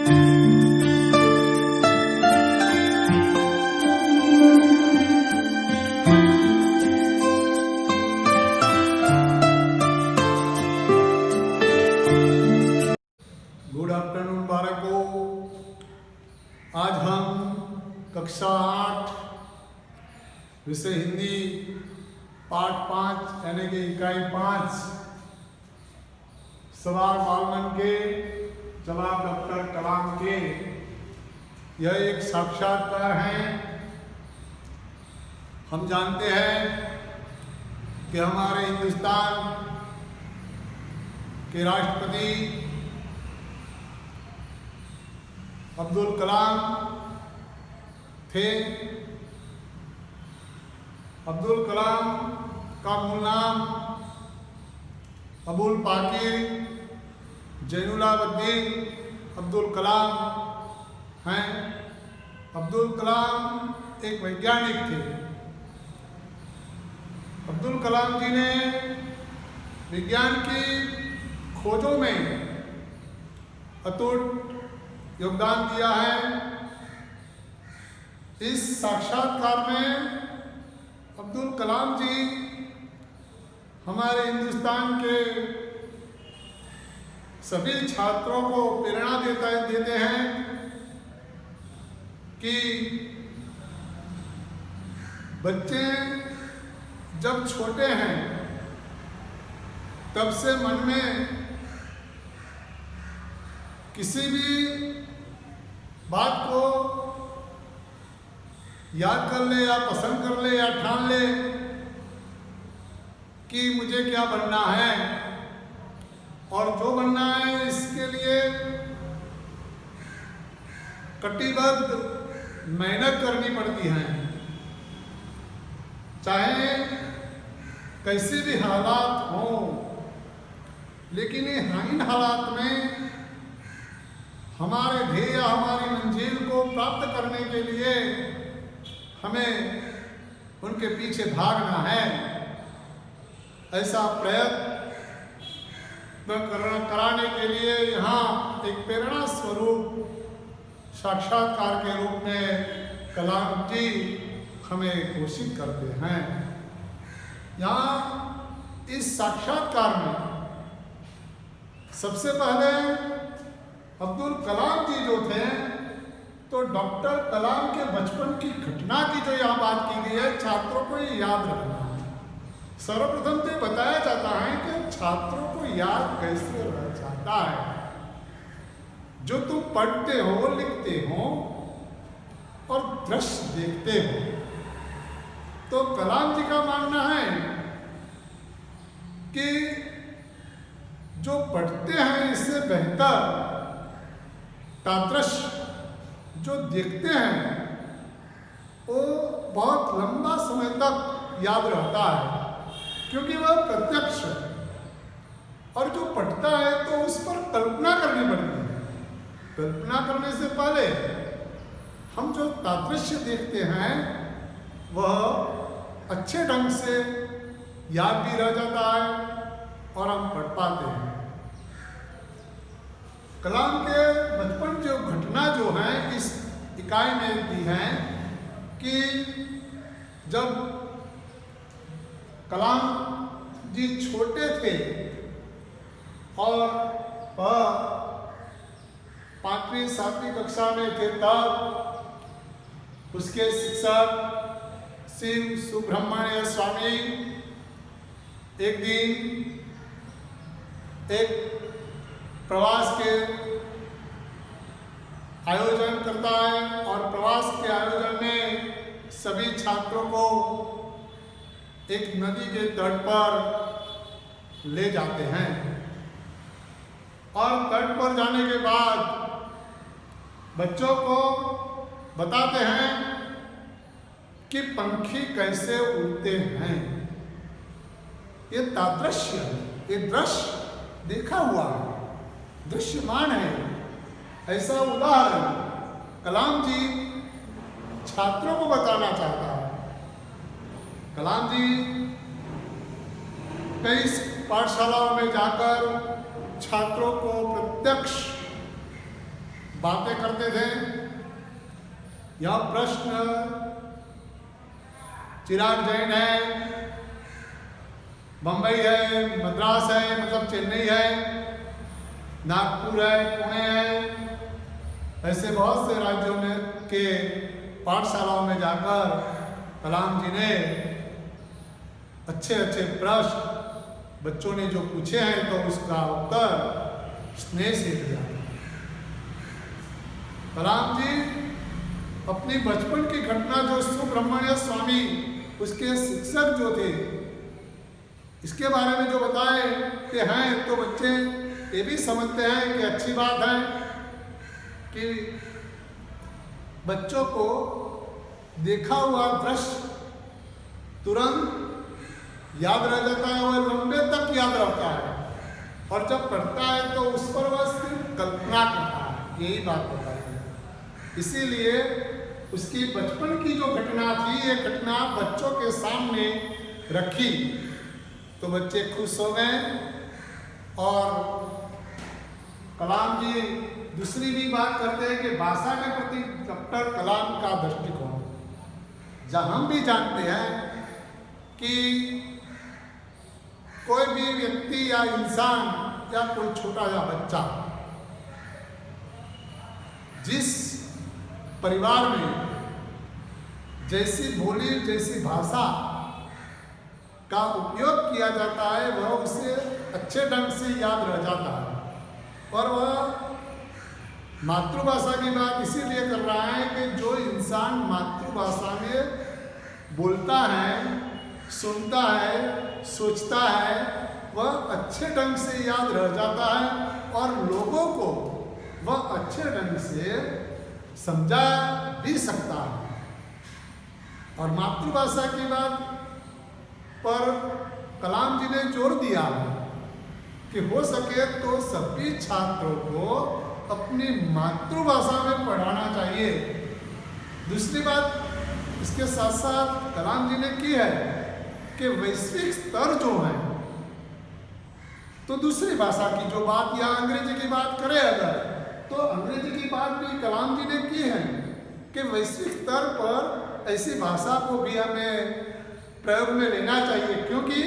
Good afternoon बालकों। आज हम कक्षा 8 विषय हिंदी पाठ 5 यानी कि इकाई 5 सवाल बालमन के जवाब डॉक्टर कलाम के, यह एक साक्षात्कार है। हम जानते हैं कि हमारे हिंदुस्तान के राष्ट्रपति अब्दुल कलाम थे। अब्दुल कलाम का मूल नाम अबुल पाकिर जैनुलाब्दीन अब्दुल कलाम हैं। अब्दुल कलाम एक वैज्ञानिक थे। अब्दुल कलाम जी ने विज्ञान की खोजों में अतुट योगदान दिया है। इस साक्षात्कार में अब्दुल कलाम जी हमारे हिंदुस्तान के सभी छात्रों को प्रेरणा देते हैं कि बच्चे जब छोटे हैं तब से मन में किसी भी बात को याद कर ले या पसंद कर ले या ठान ले कि मुझे क्या बनना है, और जो बनना है इसके लिए कटिबद्ध मेहनत करनी पड़ती है। चाहे कैसे भी हालात हो, लेकिन इन हालात में हमारे ध्येय हमारी मंजिल को प्राप्त करने के लिए हमें उनके पीछे भागना है। ऐसा प्रयत्न कराने के लिए यहाँ एक प्रेरणा स्वरूप साक्षात्कार के रूप में कलाम जी हमें घोषित करते हैं। यहाँ इस साक्षात्कार में सबसे पहले अब्दुल कलाम जी जो थे, तो डॉक्टर कलाम के बचपन की घटना की जो यहाँ बात की गई है, छात्रों को ये याद रखना है। सर्वप्रथम तो बताया जाता है कि छात्रों को याद कैसे रह जाता है। जो तुम पढ़ते हो, लिखते हो और दृश्य देखते हो, तो कलाम जी का मानना है कि जो पढ़ते हैं इससे बेहतर तादृश्य जो देखते हैं वो बहुत लंबा समय तक याद रहता है, क्योंकि वह प्रत्यक्ष है। और जो पढ़ता है तो उस पर कल्पना करनी पड़ती है। कल्पना करने से पहले हम जो तादृश्य देखते हैं वह अच्छे ढंग से याद भी रह जाता है और हम पढ़ पाते हैं। कलाम के बचपन जो घटना जो है इस इकाई में दी है कि जब कलाम जी छोटे थे और वह 5वीं 7वीं कक्षा में थे, तब उसके शिक्षक श्री सुब्रह्मण्य स्वामी एक दिन एक प्रवास के आयोजन करता है और प्रवास के आयोजन में सभी छात्रों को एक नदी के तट पर ले जाते हैं। और तट पर जाने के बाद बच्चों को बताते हैं कि पंखी कैसे उड़ते हैं। ये तादृश्य, ये दृश्य देखा हुआ है, दृश्यमान है। ऐसा उदाहरण कलाम जी छात्रों को बताना चाहता है। कलाम जी कई पाठशालाओं में जाकर छात्रों को प्रत्यक्ष बातें करते थे। यह प्रश्न चिराग जैन है, बम्बई है, मद्रास है मतलब चेन्नई है, नागपुर है, पुणे है, ऐसे बहुत से राज्यों में के पाठशालाओं में जाकर कलाम जी ने अच्छे अच्छे प्रश्न बच्चों ने जो पूछे हैं तो उसका उत्तर स्नेह से दिया। कलाम जी अपनी बचपन की घटना जो सुब्रमण्य स्वामी उसके शिक्षक जो थे इसके बारे में जो बताए कि हैं, तो बच्चे ये भी समझते हैं कि अच्छी बात है कि बच्चों को देखा हुआ दृश्य तुरंत याद रह जाता है और लंबे तक याद रहता है, और जब पढ़ता है तो उस पर वह सिर्फ कल्पना करता है। यही बात बताई है। इसीलिए उसकी बचपन की जो घटना थी, ये घटना बच्चों के सामने रखी तो बच्चे खुश हो गए। और कलाम जी दूसरी भी बात करते हैं कि भाषा के प्रति डॉक्टर कलाम का दृष्टिकोण, जहाँ हम भी जानते हैं कि कोई भी व्यक्ति या इंसान या कोई छोटा या बच्चा जिस परिवार में जैसी बोली जैसी भाषा का उपयोग किया जाता है वह उसे अच्छे ढंग से याद रह जाता है। और वह मातृभाषा की बात इसीलिए कर रहा है कि जो इंसान मातृभाषा में बोलता है, सुनता है, सोचता है, वह अच्छे ढंग से याद रह जाता है और लोगों को वह अच्छे ढंग से समझा भी सकता है। और मातृभाषा की बात पर कलाम जी ने जोर दिया है कि हो सके तो सभी छात्रों को अपनी मातृभाषा में पढ़ाना चाहिए। दूसरी बात इसके साथ साथ कलाम जी ने की है कि वैश्विक स्तर जो है, तो दूसरी भाषा की जो बात या अंग्रेजी की बात करें अगर, तो अंग्रेजी की बात भी कलाम जी ने की है कि वैश्विक स्तर पर ऐसी भाषा को भी हमें प्रयोग में लेना चाहिए, क्योंकि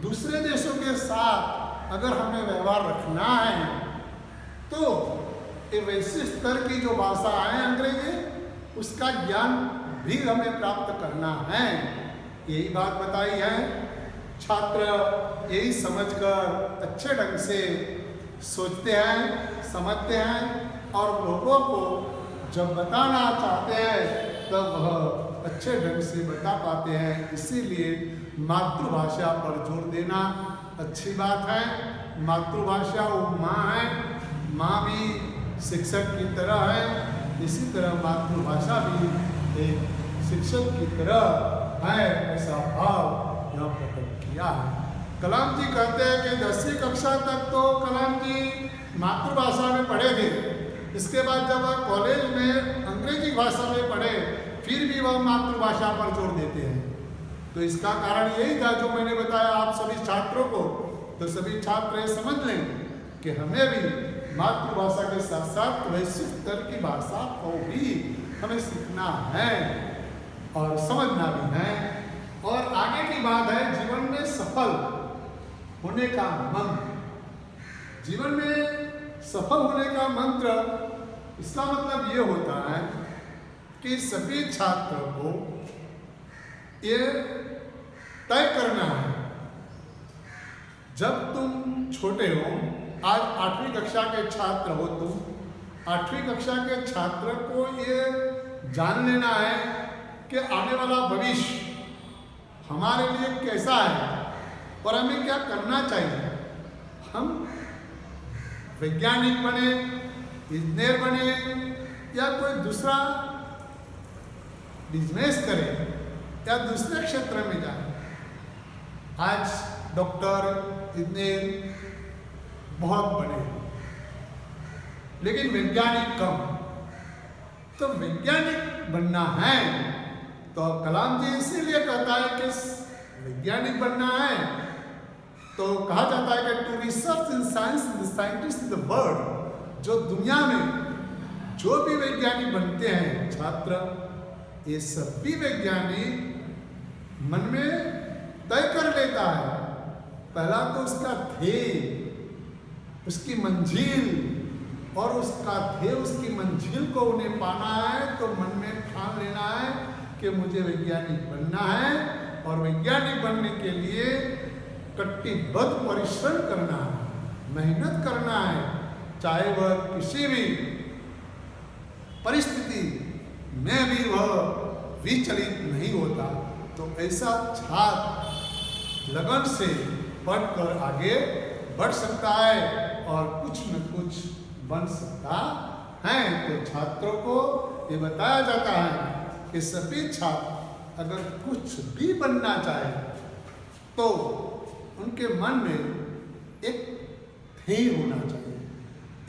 दूसरे देशों के साथ अगर हमें व्यवहार रखना है तो ये वैश्विक स्तर की जो भाषा है अंग्रेजी, उसका ज्ञान भी हमें प्राप्त करना है। यही बात बताई है। छात्र यही समझकर अच्छे ढंग से सोचते हैं, समझते हैं और लोगों को जब बताना चाहते हैं तब वह अच्छे ढंग से बता पाते हैं। इसीलिए मातृभाषा पर जोर देना अच्छी बात है। मातृभाषा वो माँ है, माँ भी शिक्षक की तरह है, इसी तरह मातृभाषा भी एक शिक्षक की तरह है, ऐसा भाव यहाँ प्रकट किया है। कलाम जी कहते हैं कि 10वीं कक्षा तक तो कलाम जी मातृभाषा में पढ़े थे। इसके बाद जब वह कॉलेज में अंग्रेजी भाषा में पढ़े फिर भी वह मातृभाषा पर जोर देते हैं। तो इसका कारण यही था जो मैंने बताया आप सभी छात्रों को। तो सभी छात्र ये समझ लें कि हमें भी मातृभाषा के साथ साथ वैश्विक स्तर की भाषा को भी हमें सीखना है और समझना भी है। और आगे की बात है जीवन में सफल होने का मंत्र। जीवन में सफल होने का मंत्र, इसका मतलब ये होता है कि सभी छात्रों को ये तय करना है, जब तुम छोटे हो, आज 8वीं कक्षा के छात्र हो तुम, 8वीं कक्षा के छात्र को ये जान लेना है कि आने वाला भविष्य हमारे लिए कैसा है और हमें क्या करना चाहिए। हम वैज्ञानिक बने, इंजीनियर बने या कोई दूसरा बिजनेस करें या दूसरे क्षेत्र में जाए। आज डॉक्टर, इंजीनियर बहुत बने लेकिन वैज्ञानिक कम। तो वैज्ञानिक बनना है तो कलाम जी इसीलिए कहता है कि वैज्ञानिक बनना है तो कहा जाता है कि to research in science the scientist in the world, जो दुनिया में जो भी वैज्ञानिक बनते हैं छात्र, ये सभी वैज्ञानिक मन में तय कर लेता है पहला तो उसका ध्येय, उसकी मंजिल, और उसका ध्येय उसकी मंजिल को उन्हें पाना है तो मन में ठान लेना है कि मुझे वैज्ञानिक बनना है, और वैज्ञानिक बनने के लिए कटिबद्ध परिश्रम करना है, मेहनत करना है, चाहे वह किसी भी परिस्थिति में भी वह विचलित नहीं होता। तो ऐसा छात्र लगन से बढ़कर आगे बढ़ सकता है और कुछ न कुछ बन सकता है। तो छात्रों को ये बताया जाता है कि सभी छात्र अगर कुछ भी बनना चाहे तो उनके मन में एक ध्येय होना चाहिए,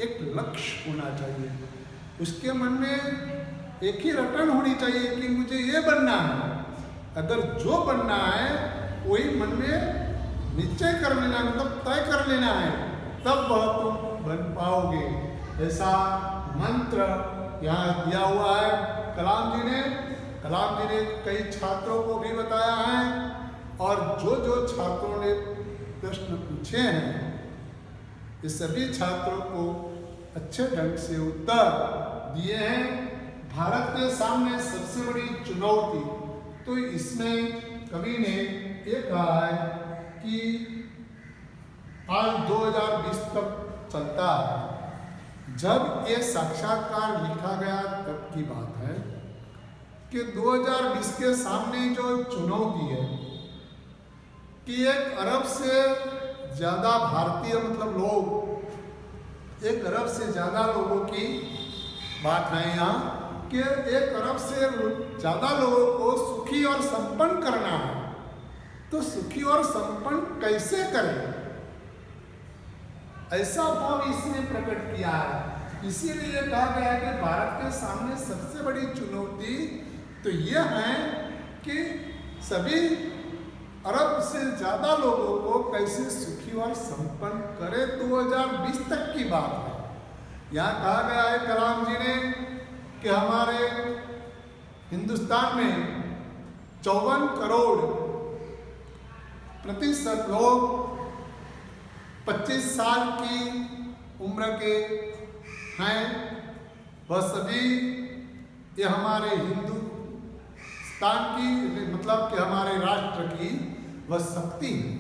एक लक्ष्य होना चाहिए, उसके मन में एक ही रटन होनी चाहिए कि मुझे ये बनना है। अगर जो बनना है वही मन में निश्चय कर लेना, मतलब तय कर लेना है, तब वह तुम बन पाओगे। ऐसा मंत्र यहाँ दिया हुआ है कलाम जी ने कई छात्रों को भी बताया है, और जो जो छात्रों ने प्रश्न पूछे हैं ये सभी छात्रों को अच्छे ढंग से उत्तर दिए हैं। भारत के सामने सबसे बड़ी चुनौती, तो इसमें कवि ने ये कहा है कि आज 2020 तक चलता है। जब ये साक्षात्कार लिखा गया तब की बात है कि 2020 के सामने जो चुनौती है कि 1 अरब से ज़्यादा भारतीय, मतलब लोग, 1 अरब से ज़्यादा लोगों की बात है यहाँ कि 1 अरब से ज़्यादा लोगों को सुखी और संपन्न करना है। तो सुखी और संपन्न कैसे करें, ऐसा भाव इसने प्रकट किया है। इसीलिए कहा गया है कि भारत के सामने सबसे बड़ी चुनौती तो यह है कि सभी अरब से ज़्यादा लोगों को कैसे सुखी और संपन्न करे। 2020 तक की बात है। यहाँ कहा गया है कलाम जी ने कि हमारे हिंदुस्तान में 54 करोड़ प्रतिशत लोग 25 साल की उम्र के हैं। वह सभी ये हमारे हिंदुस्तान की, मतलब कि हमारे राष्ट्र की वह शक्ति है।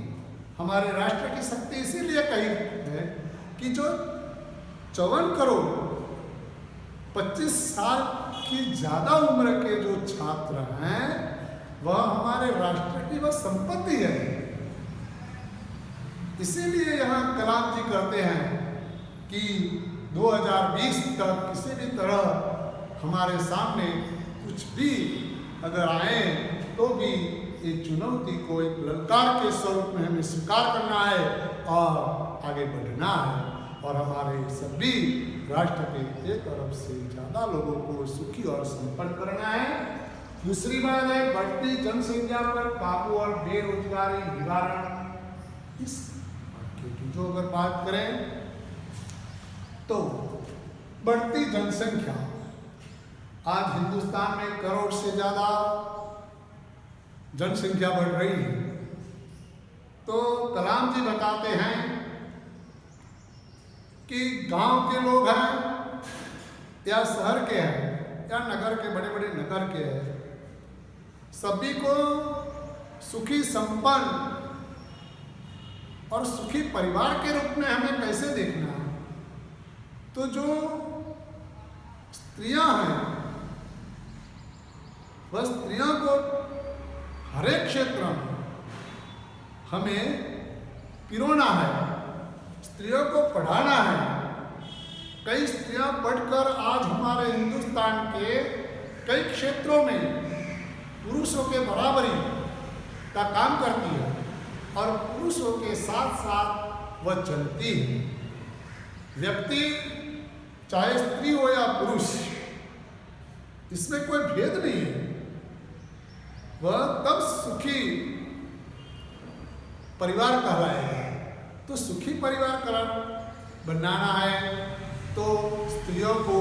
हमारे राष्ट्र की शक्ति इसीलिए कही है कि जो 54 करोड़ 25 साल की ज़्यादा उम्र के जो छात्र हैं वह हमारे राष्ट्र की वह संपत्ति है। इसीलिए यहाँ कलाम जी कहते हैं कि 2020 तक किसी भी तरह हमारे सामने कुछ भी अगर आए तो भी ये चुनौती को एक ललकार के स्वरूप में हमें स्वीकार करना है और आगे बढ़ना है, और हमारे सभी राष्ट्र के 1 अरब से ज़्यादा लोगों को सुखी और संपन्न करना है। दूसरी बात है बढ़ती जनसंख्या पर काबू और बेरोजगारी निवारण। इस की जो अगर बात करें तो बढ़ती जनसंख्या, आज हिंदुस्तान में 1 करोड़ से ज़्यादा जनसंख्या बढ़ रही है। तो कलाम जी बताते हैं कि गांव के लोग हैं या शहर के हैं या नगर के, बड़े बड़े नगर के हैं, सभी को सुखी संपन्न और सुखी परिवार के रूप में हमें कैसे देखना है। तो जो स्त्रियां हैं वह स्त्रियों को हर एक क्षेत्र में हमें पिरोना है, स्त्रियों को पढ़ाना है। कई स्त्रियां पढ़कर आज हमारे हिंदुस्तान के कई क्षेत्रों में पुरुषों के बराबरी का काम करती है और पुरुषों के साथ साथ वह चलती है। व्यक्ति चाहे स्त्री हो या पुरुष, इसमें कोई भेद नहीं है। वह तब सुखी परिवार कहलाएगा। तो सुखी परिवार बनाना है तो स्त्रियों को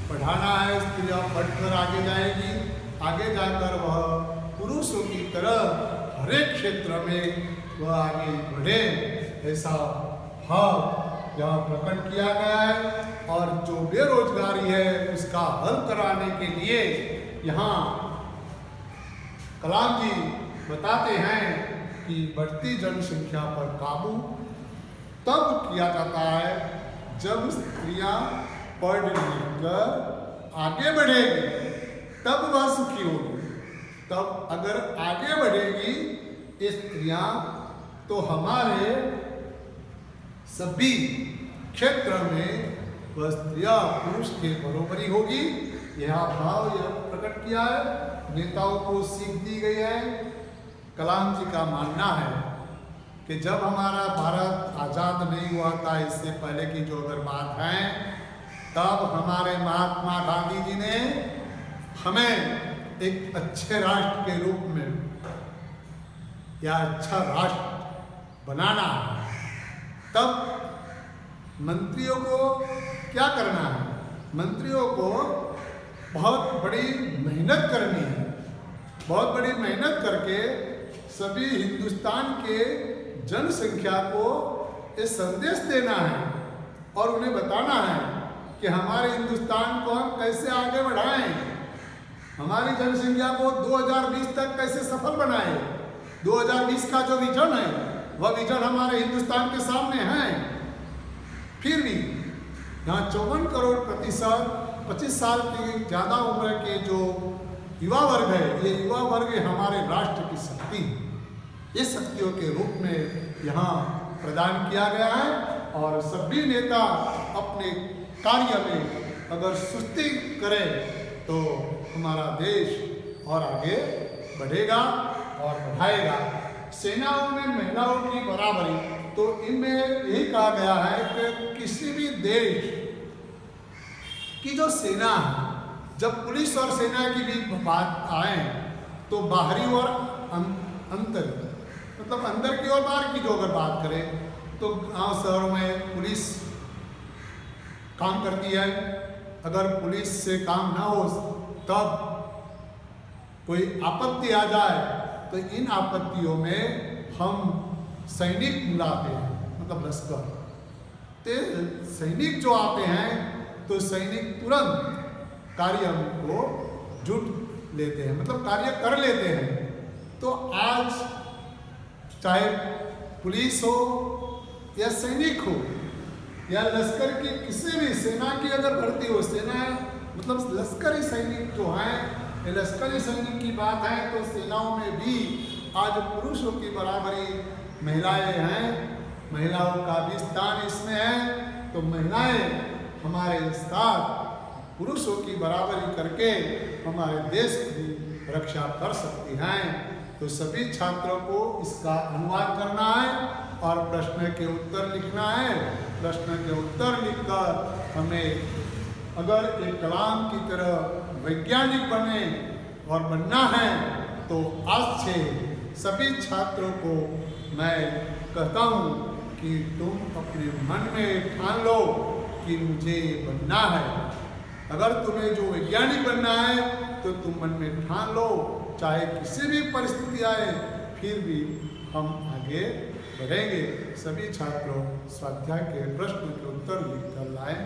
पढ़ाना है, स्त्रियाँ पढ़कर आगे जाएगी, आगे जाकर वह पुरुषों की तरह हर एक क्षेत्र में वह आगे बढ़े, ऐसा भाव यहाँ प्रकट किया गया है। और जो बेरोजगारी है उसका हल कराने के लिए यहाँ कलाम जी बताते हैं कि बढ़ती जनसंख्या पर काबू तब किया जाता है जब स्त्रियां पढ़ लिख कर आगे बढ़ेगी, तब वह सुखी होगी। तब अगर आगे बढ़ेगी स्त्रियां तो हमारे सभी क्षेत्र में वह स्त्रियां पुरुष के बरोबरी होगी। यह भाव यह प्रकट किया है, नेताओं को सीख दी गई है। कलाम जी का मानना है कि जब हमारा भारत आज़ाद नहीं हुआ था, इससे पहले की जो अगर बात है, तब हमारे महात्मा गांधी जी ने हमें एक अच्छे राष्ट्र के रूप में या अच्छा राष्ट्र बनाना है। तब मंत्रियों को क्या करना है? मंत्रियों को बहुत बड़ी मेहनत करनी है, बहुत बड़ी मेहनत करके सभी हिंदुस्तान के जनसंख्या को ये संदेश देना है और उन्हें बताना है कि हमारे हिंदुस्तान को हम कैसे आगे बढ़ाएं, हमारी जनसंख्या को 2020 तक कैसे सफल बनाएं। 2020 का जो विजन है वह विजन हमारे हिंदुस्तान के सामने है। फिर भी यहाँ 54 करोड़ प्रतिशत 25 साल की ज़्यादा उम्र के जो युवा वर्ग है, ये युवा वर्ग हमारे राष्ट्र की शक्ति, ये शक्तियों के रूप में यहाँ प्रदान किया गया है। और सभी नेता अपने कार्य में अगर सुस्ती करें तो हमारा देश और आगे बढ़ेगा और बढ़ाएगा। सेनाओं में महिलाओं की बराबरी, तो इनमें यही कहा गया है कि किसी भी देश की जो सेना है, जब पुलिस और सेना की भी बात आए तो बाहरी और अंतर, मतलब अंदर की और बाहर की जो अगर बात करें तो गांव शहरों में पुलिस काम करती है। अगर पुलिस से काम ना हो तब कोई आपत्ति आ जाए तो इन आपत्तियों में हम सैनिक बुलाते हैं, मतलब लश्कर। तो सैनिक जो आते हैं तो सैनिक तुरंत कार्य को जुट लेते हैं, मतलब कार्य कर लेते हैं। तो आज चाहे पुलिस हो या सैनिक हो या लश्कर की किसी भी सेना की अगर भर्ती हो, सेना मतलब लश्करी सैनिक जो हैं, ये लश्करी सैनिक की बात है तो सेनाओं में भी आज पुरुषों की बराबरी महिलाएं हैं, महिलाओं का भी स्थान इसमें है। तो महिलाएं हमारे साथ पुरुषों की बराबरी करके हमारे देश की रक्षा कर सकती हैं। तो सभी छात्रों को इसका अनुवाद करना है और प्रश्न के उत्तर लिखना है। प्रश्न के उत्तर लिखकर हमें अगर एक कलाम की तरह वैज्ञानिक बने और बनना है तो आज से सभी छात्रों को मैं कहता हूँ कि तुम अपने मन में ठान लो कि मुझे बनना है। अगर तुम्हें जो वैज्ञानिक बनना है तो तुम मन में ठान लो, चाहे किसी भी परिस्थिति आए फिर भी हम आगे बढ़ेंगे। सभी छात्रों स्वाध्याय के प्रश्न के उत्तर लिखकर लाएं।